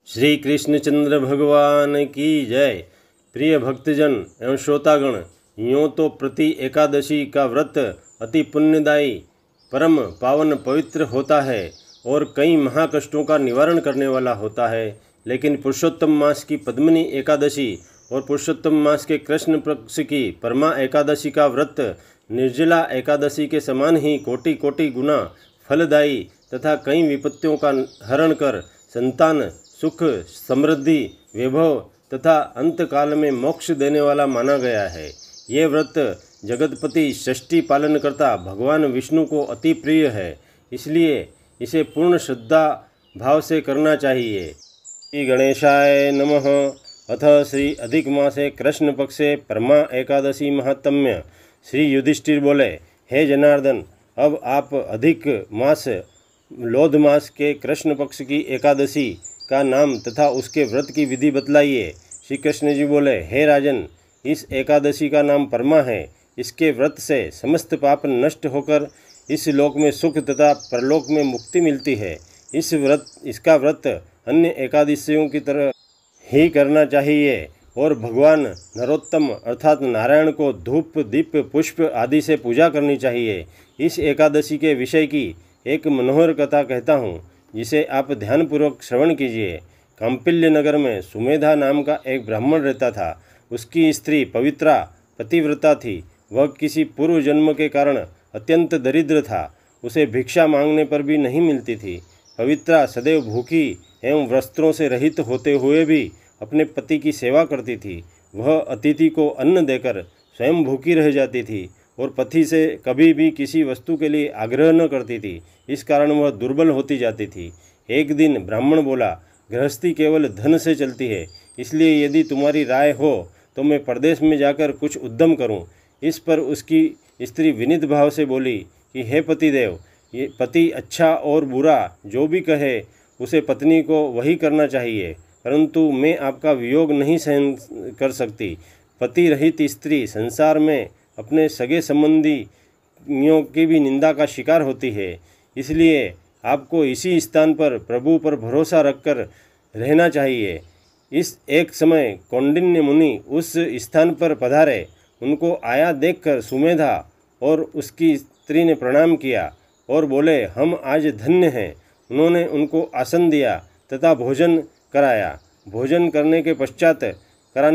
श्री कृष्णचंद्र भगवान की जय। प्रिय भक्तजन एवं श्रोतागण, यूँ तो प्रति एकादशी का व्रत अति पुण्यदायी, परम पावन पवित्र होता है और कई महाकष्टों का निवारण करने वाला होता है, लेकिन पुरुषोत्तम मास की पद्मिनी एकादशी और पुरुषोत्तम मास के कृष्ण पक्ष की परमा एकादशी का व्रत निर्जला एकादशी के समान ही कोटि कोटि गुना फलदायी तथा कई विपत्तियों का हरण कर संतान, सुख, समृद्धि, वैभव तथा अंतकाल में मोक्ष देने वाला माना गया है। ये व्रत जगतपति षष्ठी पालन करता भगवान विष्णु को अति प्रिय है, इसलिए इसे पूर्ण श्रद्धा भाव से करना चाहिए। श्री गणेशाय नमः। अथ श्री अधिक मासे कृष्ण पक्षे परमा एकादशी महात्म्य। श्री युधिष्ठिर बोले, हे जनार्दन, अब आप अधिक मास लोध मास के कृष्ण पक्ष की एकादशी का नाम तथा उसके व्रत की विधि बतलाइए। श्री कृष्ण जी बोले, हे राजन, इस एकादशी का नाम परमा है। इसके व्रत से समस्त पाप नष्ट होकर इस लोक में सुख तथा परलोक में मुक्ति मिलती है। इसका व्रत अन्य एकादशियों की तरह ही करना चाहिए और भगवान नरोत्तम अर्थात नारायण को धूप, दीप, पुष्प आदि से पूजा करनी चाहिए। इस एकादशी के विषय की एक मनोहर कथा कहता हूँ, जिसे आप ध्यानपूर्वक श्रवण कीजिए। कांपिल्य नगर में सुमेधा नाम का एक ब्राह्मण रहता था। उसकी स्त्री पवित्रा पतिव्रता थी। वह किसी पूर्व जन्म के कारण अत्यंत दरिद्र था। उसे भिक्षा मांगने पर भी नहीं मिलती थी। पवित्रा सदैव भूखी एवं वस्त्रों से रहित होते हुए भी अपने पति की सेवा करती थी। वह अतिथि को अन्न देकर स्वयं भूखी रह जाती थी और पति से कभी भी किसी वस्तु के लिए आग्रह न करती थी। इस कारण वह दुर्बल होती जाती थी। एक दिन ब्राह्मण बोला, गृहस्थी केवल धन से चलती है, इसलिए यदि तुम्हारी राय हो तो मैं परदेश में जाकर कुछ उद्यम करूं। इस पर उसकी स्त्री विनीत भाव से बोली कि हे पतिदेव, ये पति अच्छा और बुरा जो भी कहे उसे पत्नी को वही करना चाहिए, परंतु मैं आपका वियोग नहीं सहन कर सकती। पति रहित स्त्री संसार में अपने सगे संबंधियों की भी निंदा का शिकार होती है, इसलिए आपको इसी स्थान पर प्रभु पर भरोसा रखकर रहना चाहिए। इस एक समय कौंडिन्य मुनि उस स्थान पर पधारे। उनको आया देखकर सुमेधा और उसकी स्त्री ने प्रणाम किया और बोले, हम आज धन्य हैं। उन्होंने उनको आसन दिया तथा भोजन कराया। भोजन कराने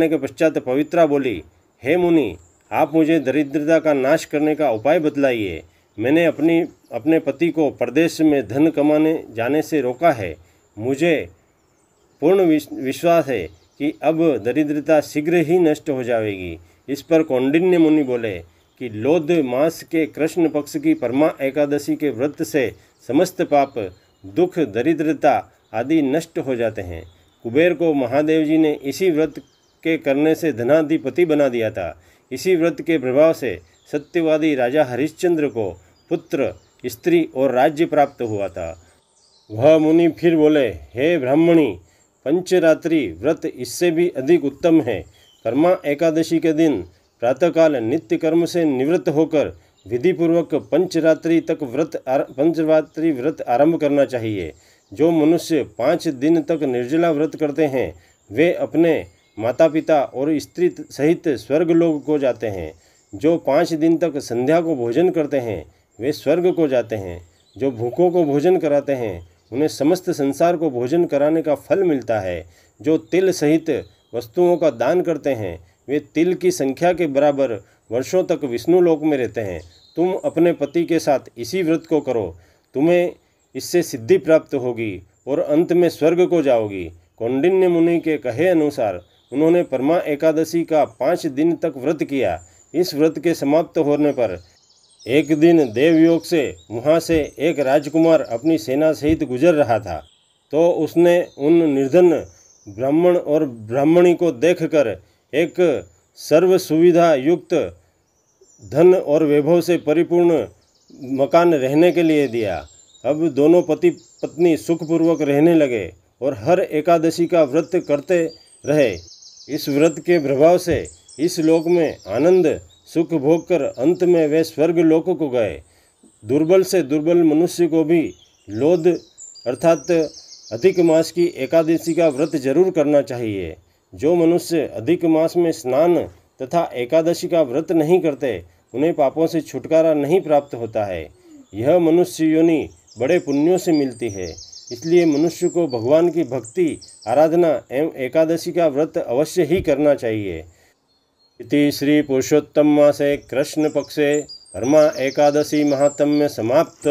के पश्चात पवित्रा बोली, हे मुनि, आप मुझे दरिद्रता का नाश करने का उपाय बतलाइए। मैंने अपने पति को परदेश में धन कमाने जाने से रोका है। मुझे पूर्ण विश्वास है कि अब दरिद्रता शीघ्र ही नष्ट हो जाएगी। इस पर कौंडिन्य मुनि बोले कि लोध मास के कृष्ण पक्ष की परमा एकादशी के व्रत से समस्त पाप, दुख, दरिद्रता आदि नष्ट हो जाते हैं। कुबेर को महादेव जी ने इसी व्रत के करने से धनाधिपति बना दिया था। इसी व्रत के प्रभाव से सत्यवादी राजा हरिश्चंद्र को पुत्र, स्त्री और राज्य प्राप्त हुआ था। वह मुनि फिर बोले, हे ब्राह्मणी, पंचरात्रि व्रत इससे भी अधिक उत्तम है। परमा एकादशी के दिन प्रातःकाल नित्य कर्म से निवृत्त होकर विधिपूर्वक पंचरात्रि व्रत आरंभ करना चाहिए। जो मनुष्य 5 दिन तक निर्जला व्रत करते हैं वे अपने माता पिता और स्त्री सहित स्वर्गलोक को जाते हैं। जो 5 दिन तक संध्या को भोजन करते हैं वे स्वर्ग को जाते हैं। जो भूखों को भोजन कराते हैं उन्हें समस्त संसार को भोजन कराने का फल मिलता है। जो तिल सहित वस्तुओं का दान करते हैं वे तिल की संख्या के बराबर वर्षों तक विष्णु लोक में रहते हैं। तुम अपने पति के साथ इसी व्रत को करो, तुम्हें इससे सिद्धि प्राप्त होगी और अंत में स्वर्ग को जाओगी। कौंडिन्य मुनि के कहे अनुसार उन्होंने परमा एकादशी का 5 दिन तक व्रत किया। इस व्रत के समाप्त होने पर एक दिन देवयोग से वहाँ से एक राजकुमार अपनी सेना सहित गुजर रहा था, तो उसने उन निर्धन ब्राह्मण और ब्राह्मणी को देखकर एक सर्व सुविधा युक्त धन और वैभव से परिपूर्ण मकान रहने के लिए दिया। अब दोनों पति पत्नी सुखपूर्वक रहने लगे और हर एकादशी का व्रत करते रहे। इस व्रत के प्रभाव से इस लोक में आनंद सुख भोग कर अंत में वे स्वर्ग लोक को गए। दुर्बल से दुर्बल मनुष्य को भी लोध अर्थात अधिक मास की एकादशी का व्रत जरूर करना चाहिए। जो मनुष्य अधिक मास में स्नान तथा एकादशी का व्रत नहीं करते उन्हें पापों से छुटकारा नहीं प्राप्त होता है। यह मनुष्य योनि बड़े पुण्यों से मिलती है। इसलिए मनुष्य को भगवान की भक्ति, आराधना एवं एकादशी का व्रत अवश्य ही करना चाहिए। इति श्री पुरुषोत्तम मासे कृष्ण पक्षे परमा एकादशी महात्म्य समाप्त।